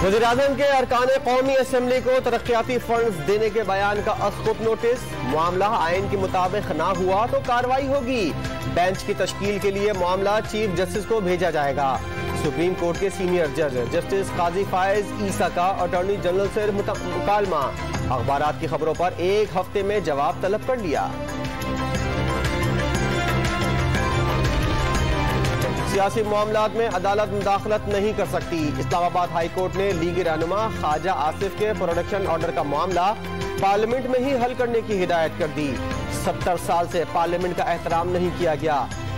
वज़ीर-ए-आज़म के अरकान कौमी असम्बली को तरक्याती फंड्स देने के बयान का असख़ुद नोटिस। मामला आइन के मुताबिक ना हुआ तो कार्रवाई होगी। बेंच की तश्कील के लिए मामला चीफ जस्टिस को भेजा जाएगा। सुप्रीम कोर्ट के सीनियर जज जस्टिस काजी फायज ईसा का अटॉर्नी जनरल से मुकालमा। अखबारात की खबरों पर एक हफ्ते में जवाब तलब कर लिया। सियासी मामलात में अदालत मुदाखलत नहीं कर सकती। इस्लामाबाद हाई कोर्ट ने लीगी रहनुमा ख्वाजा आसिफ के प्रोडक्शन ऑर्डर का मामला पार्लियामेंट में ही हल करने की हिदायत कर दी। 70 साल से पार्लियामेंट का एहतराम नहीं किया गया।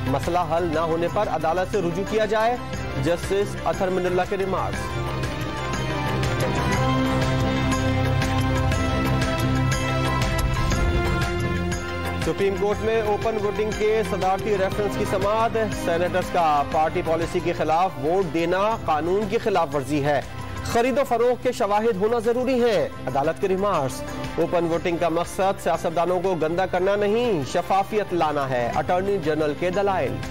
मसला हल न होने पर अदालत से रुजू किया जाए। जस्टिस अतहर मिनुल्लाह के रिमार्क्स। सुप्रीम कोर्ट में ओपन वोटिंग के सदारती रेफरेंस की समाअत। सेनेटर्स का पार्टी पॉलिसी के खिलाफ वोट देना कानून की खिलाफ वर्जी है। खरीदो फरोख्त के शवाहिद होना जरूरी है। अदालत के रिमार्क्स। ओपन वोटिंग का मकसद सियासतदानों को गंदा करना नहीं, शफाफियत लाना है। अटॉर्नी जनरल के दलाइल।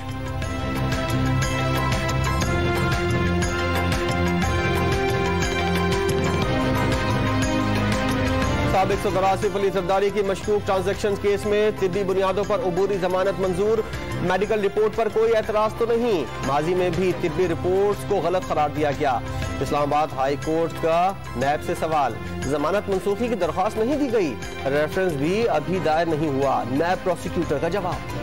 साबिक सदर आसिफ अली जरदारी की मशकूक ट्रांजैक्शन केस में तिब्बी बुनियादों पर अबूरी जमानत मंजूर। मेडिकल रिपोर्ट पर कोई एतराज तो नहीं। माजी में भी तिब्बी रिपोर्ट्स को गलत करार दिया गया। इस्लामाबाद हाई कोर्ट का नैब से सवाल। जमानत मंसूखी की दरख्वास्त नहीं दी गई। रेफरेंस भी अभी दायर नहीं हुआ। नैब प्रोसिक्यूटर का जवाब।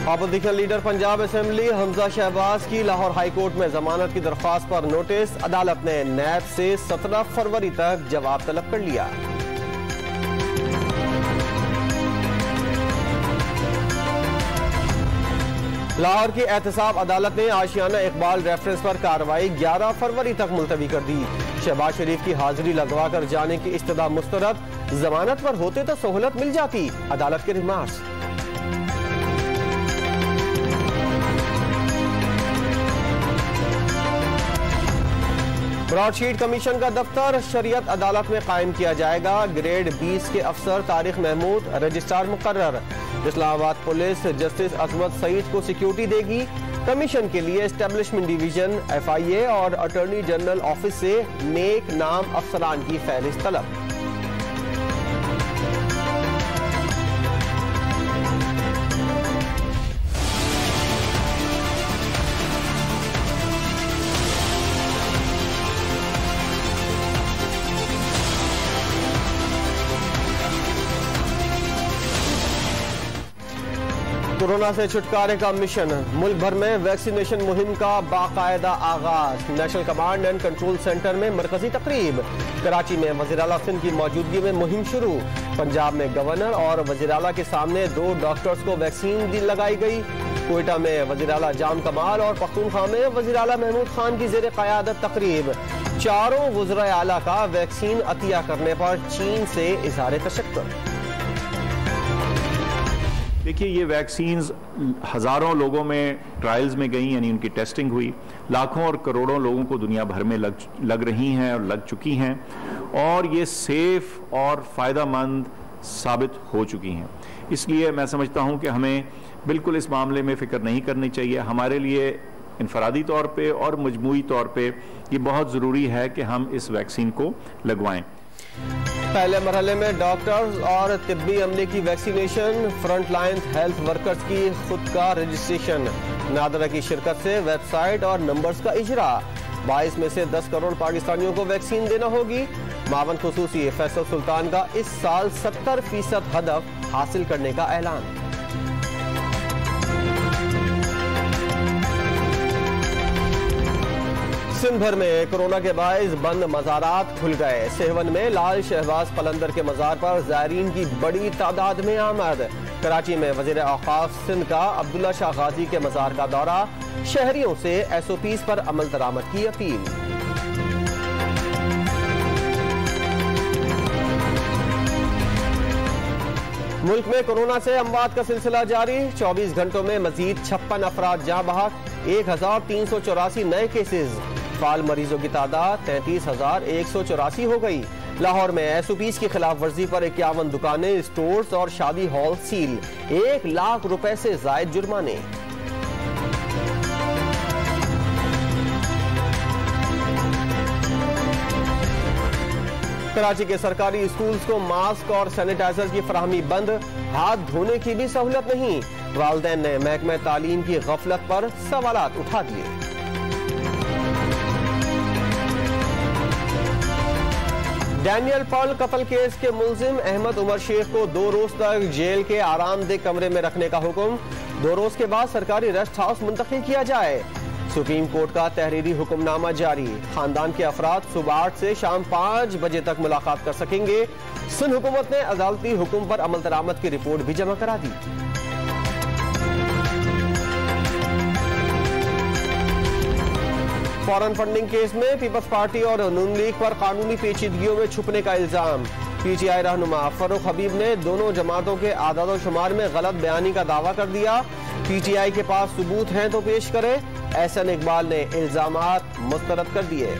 Opposition leader Punjab assembly Hamza Shahbaz की लाहौर हाई कोर्ट में जमानत की दरख्वास्त पर नोटिस। अदालत ने नैब से 17 फरवरी तक जवाब तलब कर लिया। लाहौर की एहतसाब अदालत ने आशियाना इकबाल रेफरेंस पर कार्रवाई 11 फरवरी तक मुलतवी कर दी। शहबाज शरीफ की हाजिरी लगवा कर जाने की इस्तदा मुस्तरद। जमानत पर होते तो सहूलत मिल जाती। अदालत के रिमार्क्स। ब्रॉडशीट कमीशन का दफ्तर शरीयत अदालत में कायम किया जाएगा। ग्रेड 20 के अफसर तारिक महमूद रजिस्ट्रार मुकर्रर। इस्लामाबाद पुलिस जस्टिस अजमत सईद को सिक्योरिटी देगी। कमीशन के लिए एस्टेब्लिशमेंट डिवीजन, FIA और अटॉर्नी जनरल ऑफिस से नेक नाम अफसरान की फहरिस्त तलब। कोरोना से छुटकारे का मिशन। मुल्क भर में वैक्सीनेशन मुहिम का बाकायदा आगाज। National command and control centre में मरकजी तकरीब। कराची में वज़ीर आला सिंध की मौजूदगी में मुहिम शुरू। पंजाब में गवर्नर और वज़ीर आला के सामने 2 डॉक्टर्स को वैक्सीन लगाई गई। कोयटा में वज़ीर आला जाम कमाल और पख्तूनख्वा में वज़ीर आला महमूद खान की ज़ेर क़यादत तकरीब। चारों वज़राए आला का वैक्सीन अतिया करने पर चीन से इज़हार तशक्कुर। देखिए, ये वैक्सीन्स हज़ारों लोगों में ट्रायल्स में गई, यानी उनकी टेस्टिंग हुई। लाखों और करोड़ों लोगों को दुनिया भर में लग रही हैं और लग चुकी हैं, और ये सेफ और फ़ायदेमंद साबित हो चुकी हैं। इसलिए मैं समझता हूँ कि हमें बिल्कुल इस मामले में फ़िक्र नहीं करनी चाहिए। हमारे लिए इनफरादी तौर पे और मजमूई तौर पे ये बहुत ज़रूरी है कि हम इस वैक्सीन को लगवाएं। पहले मरहले में डॉक्टर्स और तिब्बी अमले की vaccination. Front line health workers की खुद का रजिस्ट्रेशन। नादरा की शिरकत से वेबसाइट और नंबर्स का इजरा। 22 में से 10 करोड़ पाकिस्तानियों को वैक्सीन देना होगी। मावन खुसूसी फैसल सुल्तान का इस साल 70% हदफ हासिल करने का ऐलान। सिंध भर में कोरोना के बायस बंद मज़ारात खुल गए। सेहवन में लाल शहबाज कलंदर के मज़ार पर ज़ायरीन की बड़ी तादाद में आमद। कराची में वज़ीर औक़ाफ़ सिंध का अब्दुल्ला शाह गाजी के मज़ार का दौरा। शहरियों से SOPs पर अमल दरामद की अपील। मुल्क में कोरोना से अमवात का सिलसिला जारी। 24 घंटों में मजीद 56 अफराद जाँ बहक। 1384 नए केसेज। फाल मरीजों की तादाद 33,184 हो गई। लाहौर में SOPs की खिलाफ वर्जी पर 51 दुकानें, स्टोर्स और शादी हॉल सील। 1 लाख रुपए से जायद जुर्माने। कराची के सरकारी स्कूल्स को मास्क और सैनिटाइजर की फराहमी बंद, हाथ धोने की भी सहूलत नहीं। वालिदैन ने महकमा तालीम की गफलत पर सवालात उठा दिए। डैनियल पर्ल कत्ल केस के मुलजिम अहमद उमर शेख को 2 रोज तक जेल के आरामदेह कमरे में रखने का हुक्म। 2 रोज के बाद सरकारी रेस्ट हाउस मुंतकिल किया जाए। सुप्रीम कोर्ट का तहरीरी हुक्मनामा जारी। खानदान के अफराद सुबह 8 से शाम 5 बजे तक मुलाकात कर सकेंगे। सिंध हुकूमत ने अदालती हुक्म पर अमल दरामद की रिपोर्ट भी जमा करा दी। फॉरेन फंडिंग केस में पीपल्स पार्टी और नून लीग पर कानूनी पेचीदगियों में छुपने का इल्जाम। पीटीआई रहनुमा फरूख हबीब ने दोनों जमातों के आदाद और शुमार में गलत बयानी का दावा कर दिया। पीटीआई के पास सबूत हैं तो पेश करे। एहसन इकबाल ने इल्जामात मुस्तरद कर दिए।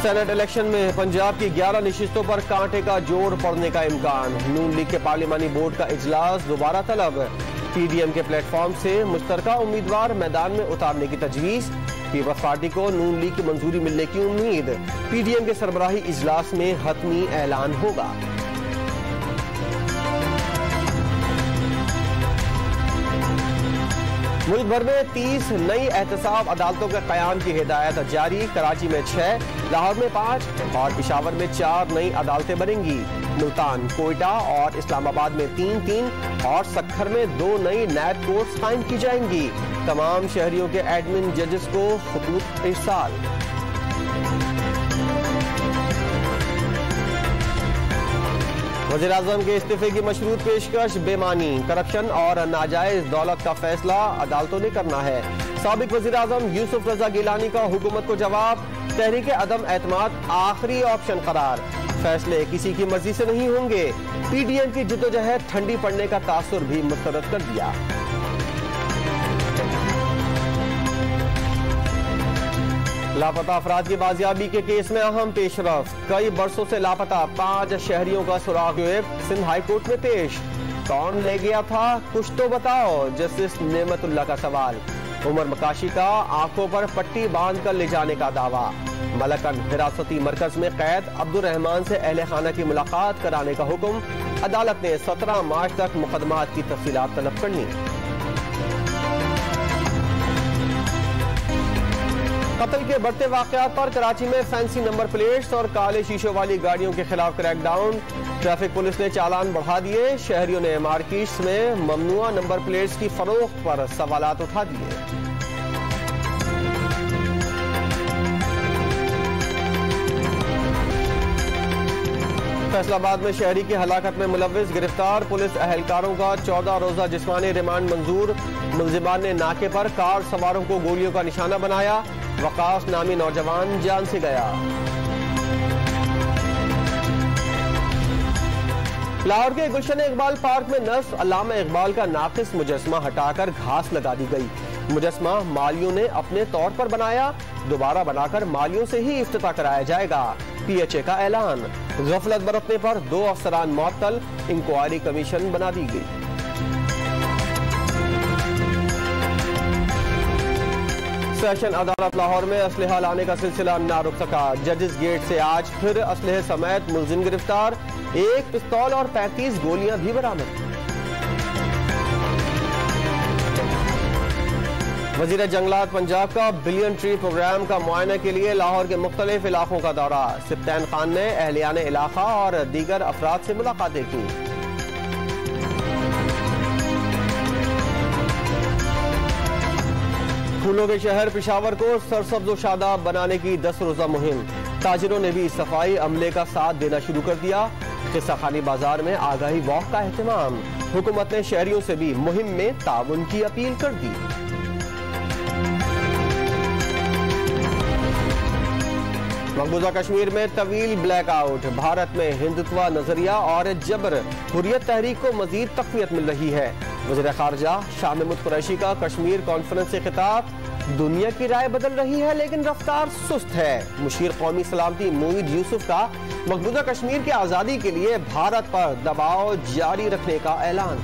सेनेट इलेक्शन में पंजाब की 11 नशिस्तों पर कांटे का जोर पड़ने का इम्कान। नून लीग के पार्लिमानी बोर्ड का इजलास दोबारा तलब। पीडीएम के प्लेटफॉर्म से मुश्तरका उम्मीदवार मैदान में उतारने की तजवीज। पीपल्स पार्टी को नून लीग की मंजूरी मिलने की उम्मीद। पीडीएम के सरबराही इजलास में हतमी ऐलान होगा। मुल्क भर में 30 नई एहतसाब अदालतों के कयाम की हिदायत जारी। कराची में 6, लाहौर में 5 और पेशावर में 4 नई अदालतें बनेंगी। मुल्तान, कोयटा और इस्लामाबाद में 3 और सक्खर में 2 नई नैब कोर्ट्स कायम की जाएंगी। तमाम शहरियों के एडमिन जजेस को खतूत इरसाल। वज़ीर आज़म के इस्तीफे की मशरूत पेशकश बेमानी। करप्शन और नाजायज दौलत का फैसला अदालतों ने करना है। साबिक वज़ीर आज़म यूसुफ रजा गिलानी का हुकूमत को जवाब। तहरीक अदम एतमाद आखिरी ऑप्शन करार। फैसले किसी की मर्जी से नहीं होंगे। पीडीएम की जद्दोजहद ठंडी पड़ने का तासुर भी मुस्तरद कर दिया। लापता अफराद की बाजियाबी के केस में अहम पेशरफ। कई बरसों से लापता 5 शहरियों का सुराग सिंध हाई कोर्ट में पेश। कौन ले गया था कुछ तो बताओ, जस्टिस नेमतुल्लाह का सवाल। उमर मकाशी का आंखों पर पट्टी बांध कर ले जाने का दावा। मलकन हिरासती मरकज में कैद अब्दुल रहमान से अहले खाना की मुलाकात कराने का हुक्म। अदालत ने 17 मार्च तक मुकदमात की तफसीलात तलब करनी। कत्ल के बढ़ते वाकयात पर कराची में फैंसी नंबर प्लेट्स और काले शीशों वाली गाड़ियों के खिलाफ क्रैकडाउन। ट्रैफिक पुलिस ने चालान बढ़ा दिए। शहरियों ने मार्केट्स में ममनुआ नंबर प्लेट्स की फरोख्त पर सवालात उठा दिए। फैसलाबाद में शहरी की हलाकत में मुलव्विस गिरफ्तार। पुलिस अहलकारों का 14 रोजा जिस्मानी रिमांड मंजूर। मुलजिमान ने नाके पर कार सवारों को गोलियों का निशाना बनाया। वकास नामी नौजवान जान से गया। लाहौर के गुलशन इकबाल पार्क में नस्र अल्लामा इकबाल का नाकिस मुजस्मा हटाकर घास लगा दी गई। मुजस्मा मालियों ने अपने तौर पर बनाया। दोबारा बनाकर मालियों से ही इफ्तिताह कराया जाएगा। पीएचए का ऐलान। गफलत बरतने पर 2 अफसरान मुअत्तल। इंक्वायरी कमीशन बना दी गई। सेशन अदालत लाहौर में असलहा लाने का सिलसिला ना रुक सका। जजेस गेट से आज फिर असलहे समेत मुलजिम गिरफ्तार। 1 पिस्तौल और 35 गोलियां भी बरामद। वजीर जंगलात पंजाब का बिलियन ट्री प्रोग्राम का मुआयना के लिए लाहौर के मुख्तलिफ इलाकों का दौरा। सिप्तान खान ने अहलियान इलाका और दीगर अफराद से मुलाकातें की। फूलों के शहर पेशावर को सरसब्ज और शादाब बनाने की 10 रोजा मुहिम। ताजिरों ने भी सफाई अमले का साथ देना शुरू कर दिया। किस्सा खानी बाजार में आगाही वॉक का एहतमाम। हुकूमत ने शहरियों से भी मुहिम में ताउन की अपील कर दी। मकबूजा कश्मीर में तवील ब्लैकआउट। भारत में हिंदुत्व नजरिया और जबर हुर्रियत तहरीक को मजीद तक़वियत मिल रही है। वज़ीर ख़ारजा शाह महमूद कुरैशी का कश्मीर कॉन्फ्रेंस से खिताब। दुनिया की राय बदल रही है लेकिन रफ्तार सुस्त है। मुशीर कौमी सलामती मोईद यूसुफ का मकबूजा कश्मीर की आज़ादी के लिए भारत पर दबाव जारी रखने का ऐलान।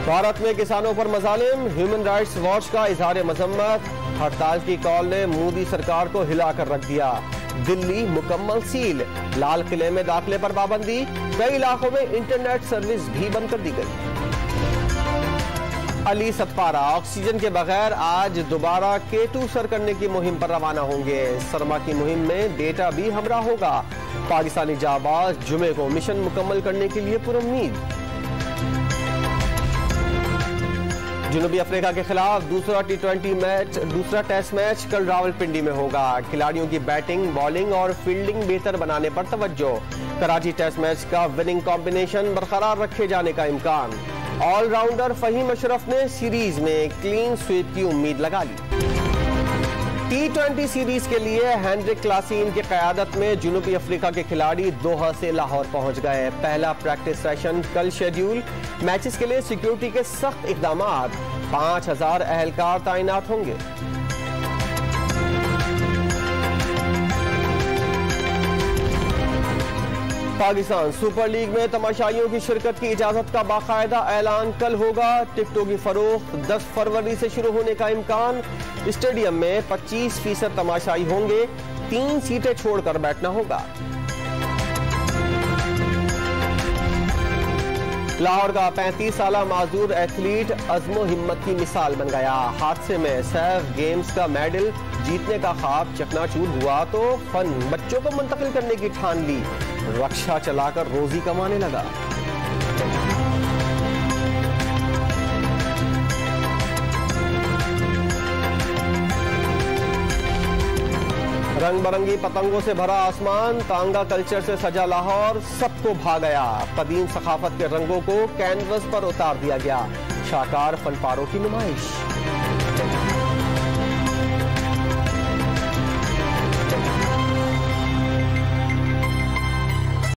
भारत में किसानों पर मजालिम, ह्यूमन राइट्स वॉच का इजहार मजम्मत। हड़ताल की कॉल ने मोदी सरकार को हिलाकर रख दिया। दिल्ली मुकम्मल सील, लाल किले में दाखिले पर पाबंदी, कई इलाकों में इंटरनेट सर्विस भी बंद कर दी गई। अली सतपारा ऑक्सीजन के बगैर आज दोबारा K2 सर करने की मुहिम पर रवाना होंगे। सरमा की मुहिम में डेटा भी हमरा होगा। पाकिस्तानी जाबाज जुमे को मिशन मुकम्मल करने के लिए पुरुम्मीद। जनूबी अफ्रीका के खिलाफ दूसरा टेस्ट मैच कल रावलपिंडी में होगा। खिलाड़ियों की बैटिंग, बॉलिंग और फील्डिंग बेहतर बनाने पर तवज्जो। कराची टेस्ट मैच का विनिंग कॉम्बिनेशन बरकरार रखे जाने का इम्कान। ऑलराउंडर फहीम अशरफ ने सीरीज में क्लीन स्वीप की उम्मीद लगा ली। T20 सीरीज के लिए हेनरिक क्लासीन की क़यादत में जनूबी अफ्रीका के खिलाड़ी दोहा से लाहौर पहुंच गए। पहला प्रैक्टिस सेशन कल शेड्यूल। मैचेस के लिए सिक्योरिटी के सख्त इक़दाम, 5000 अहलकार तैनात होंगे। पाकिस्तान सुपर लीग में तमाशाइयों की शिरकत की इजाजत का बाकायदा ऐलान कल होगा। टिकटों की फरोख्त 10 फरवरी से शुरू होने का इम्कान। स्टेडियम में 25% तमाशाई होंगे। 3 सीटें छोड़कर बैठना होगा। लाहौर का 35 साल माजूर एथलीट अज़्मो हिम्मत की मिसाल बन गया। हादसे में सैफ गेम्स का मेडल जीतने का ख्वाब चकनाचूर हुआ तो फन बच्चों को मुंतकिल करने की ठान ली। रक्षा चलाकर रोजी कमाने लगा। रंग बरंगी पतंगों से भरा आसमान, तांगा कल्चर से सजा लाहौर सबको भा गया। कदीम सखाफत के रंगों को कैनवस पर उतार दिया गया। शाकार फनपारों की नुमाइश।